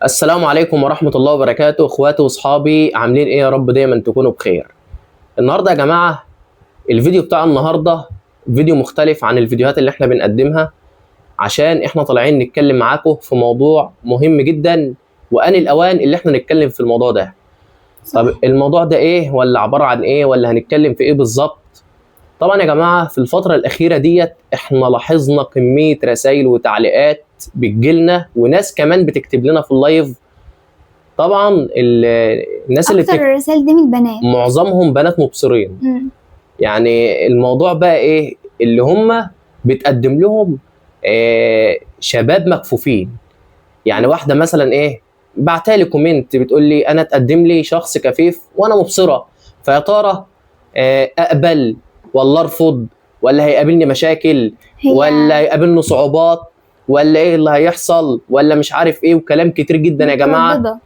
السلام عليكم ورحمة الله وبركاته، اخواتي واصحابي، عاملين ايه؟ يا رب دايما تكونوا بخير. النهارده يا جماعة الفيديو بتاع النهارده فيديو مختلف عن الفيديوهات اللي احنا بنقدمها، عشان احنا طالعين نتكلم معاكم في موضوع مهم جدا، وآن الأوان اللي احنا نتكلم في الموضوع ده. طب الموضوع ده ايه؟ ولا عبارة عن ايه؟ ولا هنتكلم في ايه بالظبط؟ طبعا يا جماعة في الفترة الأخيرة ديت احنا لاحظنا كمية رسائل وتعليقات بتجيلنا، وناس كمان بتكتب لنا في اللايف. طبعا الناس اللي اكتر الرسائل دي من البنات، معظمهم بنات مبصرين. يعني الموضوع بقى ايه اللي هم بتقدم لهم؟ شباب مكفوفين. يعني واحده مثلا ايه بعتالي كومنت بتقول لي انا تقدم لي شخص كفيف وانا مبصره، فيا ترى اقبل ولا ارفض؟ ولا هيقابلني مشاكل؟ ولا هيقابلني صعوبات؟ ولا ايه اللي هيحصل؟ ولا مش عارف ايه، وكلام كتير جدا يا جماعه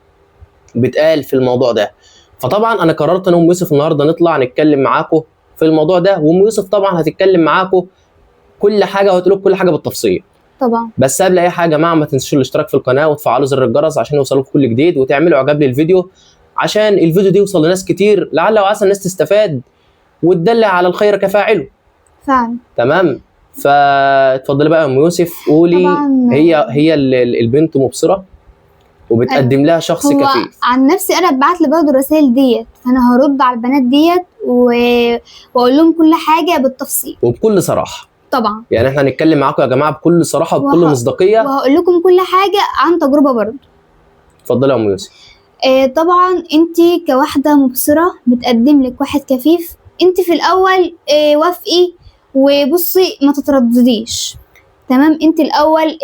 بتقال في الموضوع ده. فطبعا انا قررت انا وام يوسف النهارده نطلع نتكلم معاكم في الموضوع ده، وام يوسف طبعا هتتكلم معاكم كل حاجه وهتقول لكم كل حاجه بالتفصيل طبعا. بس قبل اي حاجه يا جماعه ما تنسوش الاشتراك في القناه وتفعلوا زر الجرس عشان يوصلكم كل جديد، وتعملوا اعجاب للفيديو عشان الفيديو ده يوصل لناس كتير، لعل وعسى الناس تستفاد وتدل على الخير كفاعله. فعلا. تمام. فاتفضلي بقى يا ام يوسف قولي. طبعا هي البنت مبصره وبتقدم لها شخص هو كفيف. عن نفسي انا اتبعت لي برضه الرسائل ديت، فانا هرد على البنات ديت واقول لهم كل حاجه بالتفصيل وبكل صراحه. طبعا. يعني احنا هنتكلم معاكم يا جماعه بكل صراحه وبكل مصداقيه، وهقول لكم كل حاجه عن تجربه برضه. اتفضلي يا ام يوسف. طبعا انت كواحده مبصره بتقدم لك واحد كفيف، انت في الاول وافقي وبصي ما تتردديش. تمام. انت الاول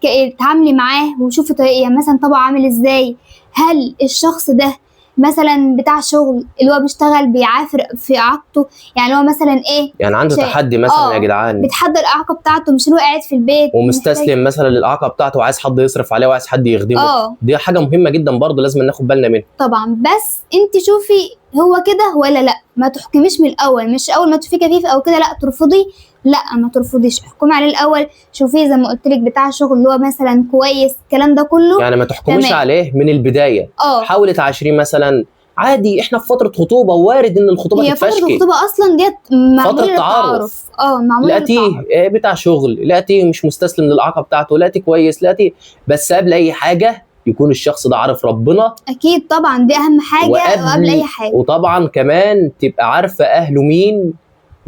اتعاملي معاه وشوفي يعني مثلا طبعه عامل ازاي. هل الشخص ده مثلا بتاع شغل اللي هو بيشتغل بيعافر في اعاقته؟ يعني هو مثلا ايه، يعني عنده تحدي مثلا يا جدعان، بيتحدى الاعاقه بتاعته، مش اللي هو قاعد في البيت ومستسلم مثلا للاعاقه بتاعته وعايز حد يصرف عليه وعايز حد يخدمه. دي حاجه مهمه جدا برضه لازم ناخد بالنا منها طبعا. بس انت شوفي هو كده ولا لا، ما تحكميش من الاول، مش اول ما تشوفيه كفيف او كده لا ترفضي، لا ما ترفضيش، احكمي عليه الاول، شوفيه زي ما قلت لك بتاع شغل اللي هو مثلا كويس، الكلام ده كله. يعني ما تحكميش عليه من البدايه. حاولي تعاشريه مثلا عادي، احنا في فتره خطوبه، وارد ان الخطوبه تتفشكل. هي فتره الخطوبه اصلا ديت معموله للتعارف. معموله لقيتيه بتاع شغل، لقيتيه مش مستسلم للاعاقه بتاعته، لقيتيه كويس، لقيتيه، بس قبل اي حاجه يكون الشخص ده عارف ربنا. اكيد طبعا، دي اهم حاجه وقبل اي حاجه. وطبعا كمان تبقى عارفه اهله مين،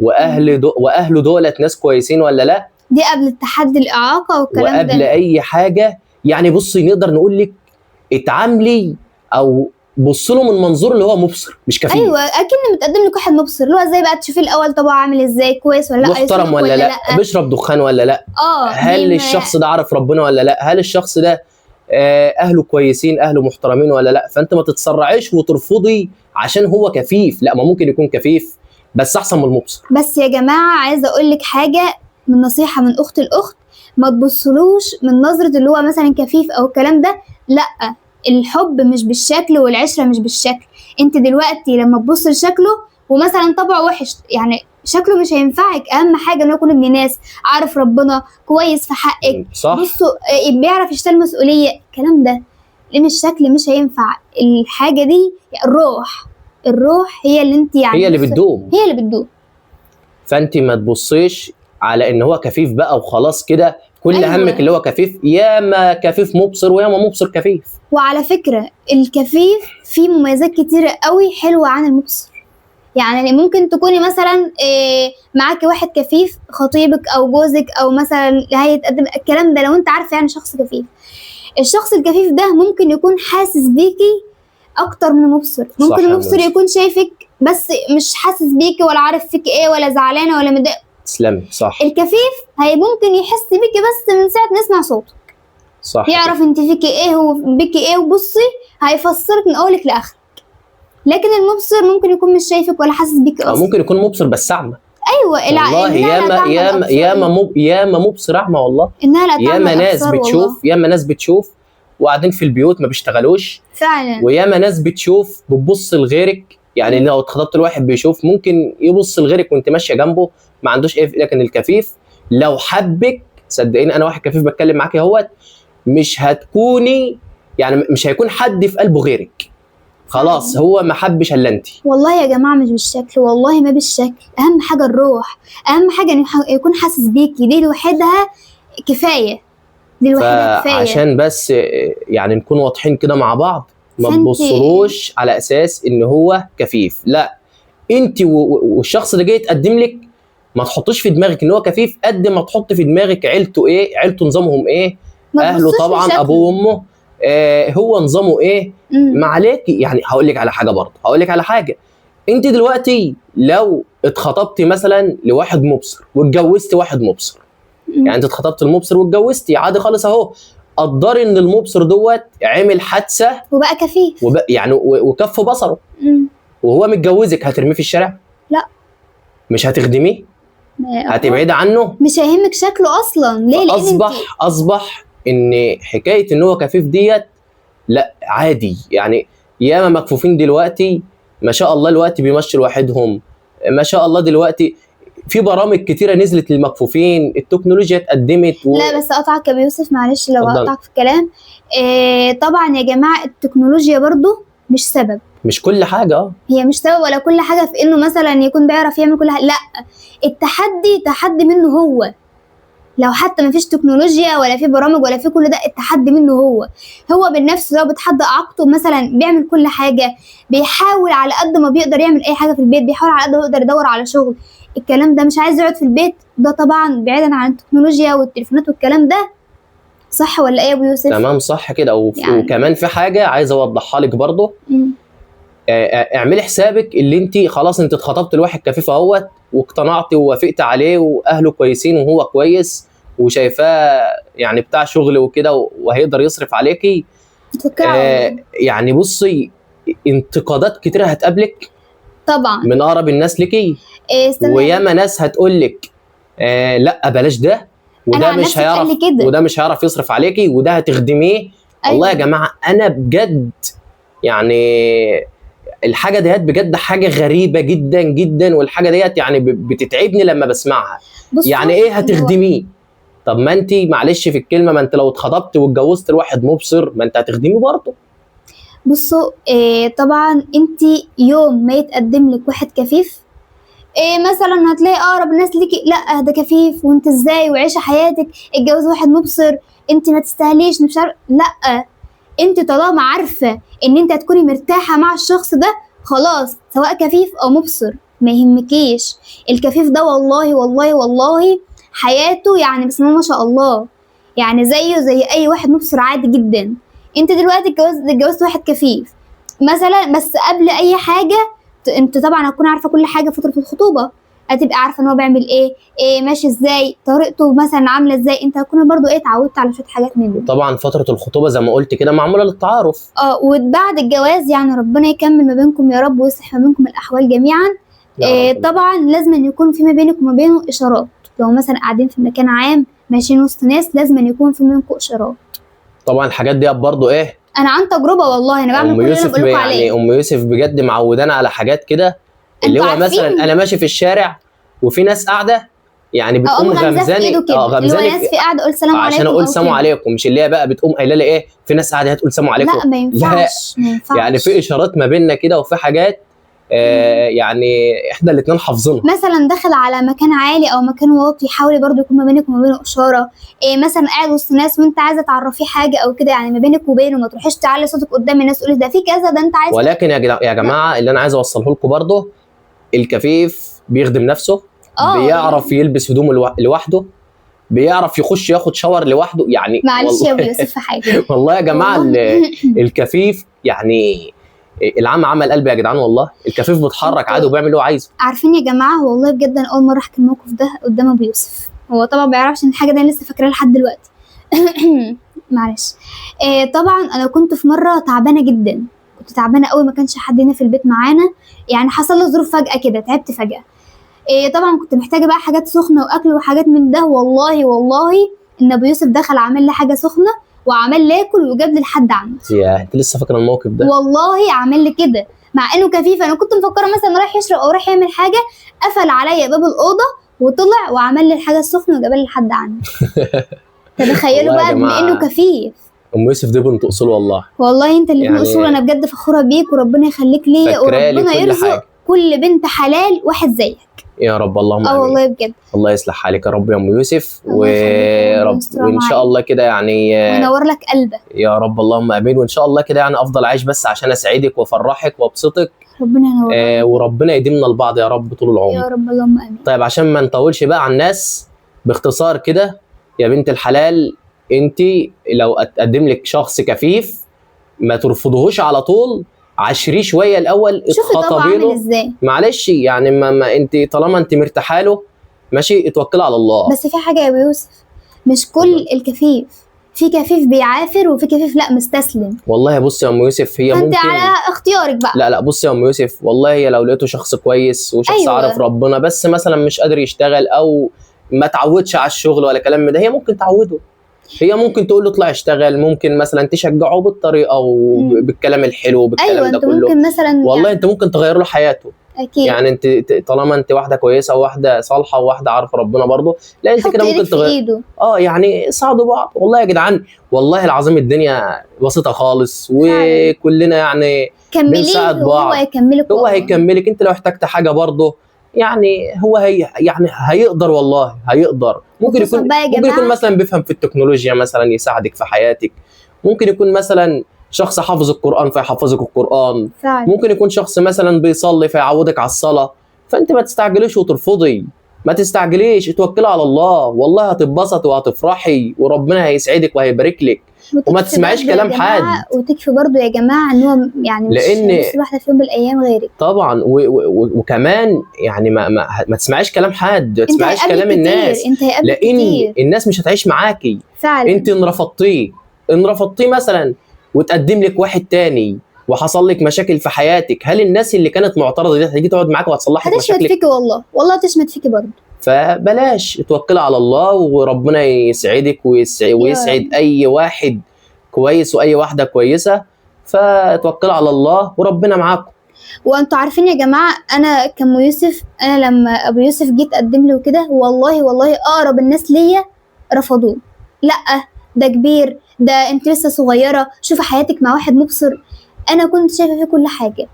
واهله دولت ناس كويسين ولا لا. دي قبل التحدي الاعاقه والكلام ده، وقبل اي حاجه. يعني بصي نقدر نقول لك اتعاملي او بص له من منظور اللي هو مبصر مش كفيف. ايوه اكن متقدم لك واحد مبصر، اللي هو ازاي بقى تشوفي الاول طبعه عامل ازاي، كويس ولا لا، محترم ولا لا، بيشرب دخان ولا لا، هل الشخص ده عارف ربنا ولا لا، هل الشخص ده اهله كويسين، اهله محترمين ولا لا. فانت ما تتسرعيش وترفضي عشان هو كفيف، لا، ما ممكن يكون كفيف بس احسن من المبصر. بس يا جماعه عايزه اقول لك حاجه، من نصيحه من اخت الاخت، ما تبصلوش من نظره اللي هو مثلا كفيف او الكلام ده، لا، الحب مش بالشكل والعشره مش بالشكل. انت دلوقتي لما تبص لشكله ومثلا طبعه وحش، يعني شكله مش هينفعك، اهم حاجه انه يكون ابن ناس، عارف ربنا، كويس في حقك، صح. بصوا بيعرف يشتغل مسؤوليه، الكلام ده، لان الشكل مش هينفع. الحاجه دي الروح هي اللي انت يعني هي اللي بتدوم، هي اللي بتدوم. فانت ما تبصيش على ان هو كفيف بقى وخلاص كده، كل همك اللي هو كفيف. ياما كفيف مبصر وياما مبصر كفيف. وعلى فكره الكفيف فيه مميزات كتيره قوي حلوه عن المبصر. يعني ممكن تكوني مثلا معاكي واحد كفيف، خطيبك او جوزك او مثلا هيتقدم الكلام ده، لو انت عارفه يعني شخص كفيف، الشخص الكفيف ده ممكن يكون حاسس بيكي اكتر من المبصر. ممكن المبصر يكون شايفك بس مش حاسس بيكي ولا عارف فيكي ايه، ولا زعلانه ولا متضايقه. تسلمي. صح. الكفيف هي ممكن يحس بيكي بس من ساعه ما يسمع صوتك، صح، يعرف انت فيكي ايه وبيكي ايه، وبصي هيفسرك من اولك لاخرك. لكن المبصر ممكن يكون مش شايفك ولا حاسس بيكي اصلا، ممكن يكون مبصر بس اعمى. ايوه والله ياما مبصر اعمى والله. ياما ناس بتشوف وقاعدين في البيوت ما بيشتغلوش فعلا. وياما ناس بتشوف بتبص لغيرك. يعني لو اتخطبت لواحد بيشوف ممكن يبص لغيرك وانت ماشيه جنبه ما عندوش ايه. لكن الكفيف لو حبك، صدقيني انا واحد كفيف بتكلم معاكي اهوت، مش هتكوني يعني مش هيكون حد في قلبه غيرك، خلاص هو ما حبش الا انت. والله يا جماعة مش بالشكل، والله ما بالشكل، أهم حاجة الروح، أهم حاجة إنه يكون حاسس بيكي، دي لوحدها كفاية، دي لوحدها كفاية. فعشان بس يعني نكون واضحين كده مع بعض، ما فأنت- تبصلوش على اساس ان هو كفيف، لا، انت والشخص اللي جاي يتقدم لك ما تحطش في دماغك ان هو كفيف قد ما تحط في دماغك عيلته ايه، عيلته نظامهم ايه، ما اهله تبصوش طبعا لشكله. ابوه وامه، هو نظامه ايه. مم. ما عليكي يعني، هقول لك على حاجه برضه، هقول لك على حاجه. انت دلوقتي لو اتخطبتي مثلا لواحد مبصر واتجوزتي واحد مبصر، مم. يعني انت اتخطبت المبصر واتجوزتي عادي خالص اهو، قدري ان المبصر دوت عمل حادثه وبقى كفيف. يعني وكف بصره مم. وهو متجوزك، هترميه في الشارع؟ لا. مش هتخدميه؟ هتبعدي عنه؟ مش هيهمك شكله اصلا، ليه؟ لان اصبح ان حكايه ان هو كفيف ديت لا عادي، يعني ياما مكفوفين دلوقتي ما شاء الله دلوقتي بيمشوا لوحدهم، ما شاء الله دلوقتي في برامج كتيره نزلت للمكفوفين، التكنولوجيا اتقدمت لا بس اقطعك يا بيوسف، معلش لو اتفضل. اقطعك في الكلام. طبعا يا جماعه التكنولوجيا برضو مش سبب، مش كل حاجه. هي مش سبب ولا كل حاجه في انه مثلا يكون بيعرف يعمل كل حاجه، لا، التحدي تحدي منه هو، لو حتى ما فيش تكنولوجيا ولا في برامج ولا في كل ده، التحدي منه هو بالنفس، لو بتحدى عقله مثلا بيعمل كل حاجه، بيحاول على قد ما بيقدر يعمل اي حاجه في البيت، بيحاول على قد ما يقدر يدور على شغل، الكلام ده مش عايز يقعد في البيت، ده طبعا بعيدا عن التكنولوجيا والتليفونات والكلام ده، صح ولا ايه يا ابو يوسف؟ تمام صح كده. يعني. وكمان في حاجه عايز اوضحها لك برضه، اعملي حسابك اللي انت خلاص انت اتخطبت لواحد كفيف اهوت واقتنعتي ووافقت عليه واهله كويسين وهو كويس وشايفاه يعني بتاع شغل وكده وهيقدر يصرف عليكي، يعني بصي انتقادات كتيره هتقابلك طبعا من اقرب الناس ليكي، وياما ناس هتقول لك لا بلاش ده، وده مش هيعرف، وده مش هيعرف يصرف عليكي، وده هتخدميه. أيوة. والله يا جماعه انا بجد يعني الحاجه ديت بجد حاجه غريبه جدا جدا، والحاجه ديت يعني بتتعبني لما بسمعها. يعني ايه هتخدميه؟ طب ما انت معلش في الكلمه، ما انت لو اتخطبت واتجوزت لواحد مبصر ما انت هتخدميه برضه. بصوا طبعا انت يوم ما يتقدم لك واحد كفيف، مثلا هتلاقي اقرب الناس ليكي لا ده كفيف وانت ازاي وعيشي حياتك، اتجوزي واحد مبصر انت ما تستاهليش، مش عارف، لا، انت طالما عارفه ان انت هتكوني مرتاحه مع الشخص ده خلاص، سواء كفيف او مبصر ما يهمكيش. الكفيف ده والله والله والله حياته يعني بسم الله ما شاء الله، يعني زيه زي اي واحد مبصر عادي جدا. انت دلوقتي اتجوزت واحد كفيف مثلا، بس قبل اي حاجه انت طبعا هتكون عارفه كل حاجه، فتره الخطوبه هتبقى عارفه ان هو بيعمل ايه ماشي ازاي، طريقته مثلا عامله ازاي، انت هتكون برضو اتعودت على شويه حاجات منه. طبعا فتره الخطوبه زي ما قلت كده معموله للتعارف، وبعد الجواز يعني ربنا يكمل ما بينكم يا رب ويصلح ما بينكم الاحوال جميعا. طبعا لازم أن يكون في ما بينك وما بينه اشارات، لو مثلا قاعدين في مكان عام ماشيين وسط ناس لازم أن يكون في بينكم اشارات. طبعا الحاجات دي برضو ايه، انا عن تجربه والله، انا بعمل كل اللي انا بقول لكم عليه. يعني ام يوسف بجد معودانا على حاجات كده، اللي هو مثلا انا ماشي في الشارع وفي ناس قاعده يعني بتقوم غمزاني، غمزاني ناس في قاعده اقول سلام عليكم عشان اقول سلام عليكم، مش اللي هي بقى بتقوم قايله لي ايه في ناس قاعده هتقول سلام عليكم، لا ما ينفعش، ما ينفعش. يعني في اشارات ما بيننا كده، وفي حاجات يعني احنا الاثنين حافظينها. مثلا داخل على مكان عالي او مكان واطي، حاولي برضو يكون ما بينك وما بينه اشاره. مثلا قاعد وسط ناس وانت عايزه تعرفيه حاجه او كده، يعني ما بينك وبينه ما تروحيش تعلي صوتك قدام الناس تقولي ده في كذا ده انت عايز. ولكن يا جماعه اللي انا عايز اوصله لكم برضو، الكفيف بيخدم نفسه، بيعرف يلبس هدومه لوحده، بيعرف يخش ياخد شاور لوحده، يعني معلش يا ابو يوسف في حاجه والله يا جماعه الكفيف يعني العم عمل قلبي يا جدعان، والله الكفيف بيتحرك عادي وبيعمل اللي هو عايزه. عارفين يا جماعه والله بجد انا اول مره احكي الموقف ده قدام ابو يوسف، هو طبعا ما بيعرفش ان الحاجه دي انا لسه فاكراها لحد دلوقتي معلش. طبعا انا كنت في مره تعبانه جدا، كنت تعبانه قوي، ما كانش حد هنا في البيت معانا، يعني حصل لي ظروف فجاه كده، تعبت فجاه. طبعا كنت محتاجه بقى حاجات سخنه واكل وحاجات من ده، والله ان ابو يوسف دخل عمل لي حاجه سخنه وعمل لي اكل وجاب لي لحد عندي. يا انت لسه فاكره الموقف ده؟ والله عمل لي كده مع انه كفيف، انا كنت مفكره مثلا رايح يشرب او رايح يعمل حاجه، قفل عليا باب الاوضه وطلع وعمل لي الحاجه السخنه وجاب لي لحد عندي. تتخيلوا بقى بما انه كفيف. ام يوسف دي بنت اصول والله. والله انت اللي يعني في اصول، انا بجد فخوره بيك وربنا يخليك ليا فاكرالي وربنا كل يرزق حاجة. كل بنت حلال واحد زيك. يا رب اللهم امين. والله بجد. الله يصلح حالك يا رب يا ام يوسف، الله يخليك يا رب ورب ويسترها وان شاء معاك. الله كده يعني وينور لك قلبك. يا رب اللهم امين. وان شاء الله كده يعني افضل عايش بس عشان اسعدك وافرحك وابسطك، ربنا ينور لك. وربنا يديمنا لبعض يا رب طول العمر. يا رب اللهم امين. طيب عشان ما نطولش بقى على الناس، باختصار كده يا بنت الحلال، انت لو اتقدم لك شخص كفيف ما ترفضهوش على طول، عشريه شويه الاول، شوفي طبعا اتخطبي عامل له. ازاي. معلش يعني ما انت طالما انت مرتاحه له ماشي، اتوكلي على الله. بس في حاجه يا ابو يوسف، مش كل الكفيف، في كفيف بيعافر وفي كفيف لا مستسلم. والله يا بص يا ام يوسف، هي فانت ممكن على اختيارك بقى. لا بص يا ام يوسف، والله هي لو لقيته شخص كويس وشخص أيوة. عارف ربنا، بس مثلا مش قادر يشتغل او ما تعودش على الشغل ولا كلام من ده، هي ممكن تعوده. هي ممكن تقول له اطلع اشتغل، ممكن مثلا تشجعه بالطريقه وبالكلام الحلو وبالكلام ايوه ده انت كله. ممكن مثلا والله يعني انت ممكن تغير له حياته. اكيد يعني انت طالما انت واحده كويسه وواحده صالحه وواحده عارفه ربنا برضه، لا انت حط كده ايدك ممكن في ايده. يعني ساعدوا بعض. والله يا جدعان والله العظيم الدنيا بسيطه خالص، فعلا. وكلنا يعني كمليه بنساعد وهو بعض. هيكملك. هو والله. هيكملك، انت لو احتجت حاجه برضه يعني هو يعني هيقدر، والله هيقدر. ممكن وخصوصا يكون بقى يا ممكن جماعه. يكون مثلا بيفهم في التكنولوجيا مثلا يساعدك في حياتك، ممكن يكون مثلا شخص حافظ القرآن فيحفظك القرآن، فعلا. ممكن يكون شخص مثلا بيصلي فيعودك على الصلاة. فانت ما تستعجليش وترفضي، ما تستعجليش، اتوكلي على الله، والله هتتبسط وهتفرحي وربنا هيسعدك وهيبارك لك. وما وتكفي تسمعيش برضه يا كلام جماعة، حد. وتكفي برضه يا جماعة ان هو يعني مش لان هيبص واحدة في يوم من الايام غيرك. طبعا وكمان يعني ما تسمعيش كلام حد، ما انت تسمعيش هيقابلك كلام كتير، الناس، انت هيقابلك لان كتير. الناس مش هتعيش معاكي. فعلا. انت ان رفضتيه مثلا وتقدم لك واحد تاني وحصل لك مشاكل في حياتك، هل الناس اللي كانت معترضه دي هتيجي تقعد معاك وهتصلح لك هتشمت مشاكلك؟ فيكي والله، والله هتشمت فيكي برضه. فبلاش، اتوكلي على الله وربنا يسعدك ويسعد اي واحد كويس واي واحده كويسه. فتوكلي على الله وربنا معاكم. وانتوا عارفين يا جماعة، انا كأم يوسف، انا لما ابو يوسف جيت اقدم له كده، والله اقرب الناس ليا رفضوه. لا ده كبير، ده انت لسه صغيرة، شوفي حياتك مع واحد مبصر. انا كنت شايفة فيه كل حاجة،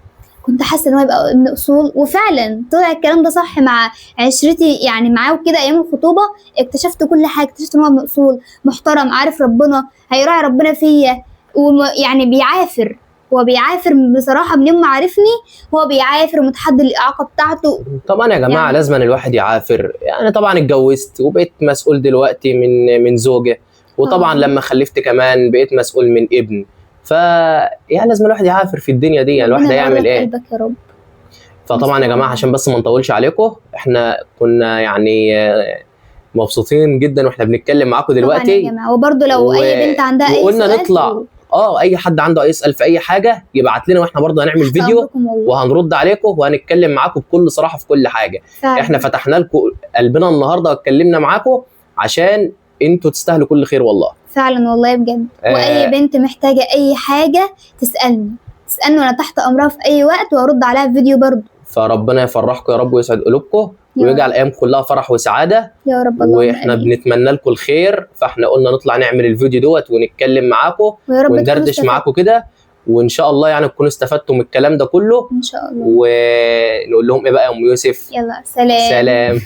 كنت حاسه ان هو يبقى ابن اصول، وفعلا طلع الكلام ده صح. مع عشرتي يعني معاه وكده ايام الخطوبه اكتشفت كل حاجه، اكتشفت ان هو ابن اصول، محترم، عارف ربنا، هيراعي ربنا فيا، ويعني بيعافر. هو بيعافر بصراحه، من يوم ما عرفني هو بيعافر ومتحدي الاعاقه بتاعته. طبعا يا جماعه يعني لازم الواحد يعافر. يعني طبعا اتجوزت وبقيت مسؤول دلوقتي من زوجه، وطبعا لما خلفت كمان بقيت مسؤول من ابن. يعني لازم الواحد يعافر في الدنيا دي، يعني الواحد هيعمل ايه؟ قلبك يا رب. فطبعا يا جماعه عشان بس ما نطولش عليكم، احنا كنا يعني مبسوطين جدا واحنا بنتكلم معاكم دلوقتي. طبعا يا جماعه، وبرده لو اي بنت عندها اي وقلنا سؤال نطلع اي حد عنده يسال في اي حاجه يبعت لنا، واحنا برضه هنعمل فيديو وهنرد عليكم وهنتكلم معاكم بكل صراحه في كل حاجه. فعلا. احنا فتحنا لكم قلبنا النهارده واتكلمنا معاكم عشان انتوا تستاهلوا كل خير والله. فعلا والله بجد. واي بنت محتاجه اي حاجه تسالني وانا تحت امرها في اي وقت، وارد عليها في فيديو برضه. فربنا يفرحكم يا رب ويسعد قلوبكم ويجعل ايامكم كلها فرح وسعاده يا رب. واحنا بنتمنى لكم الخير، فاحنا قلنا نطلع نعمل الفيديو دوت ونتكلم معاكم وندردش معاكم كده، وان شاء الله يعني تكونوا استفدتوا من الكلام ده كله ان شاء الله. ونقول لهم ايه بقى يا ام يوسف؟ يلا سلام. سلام.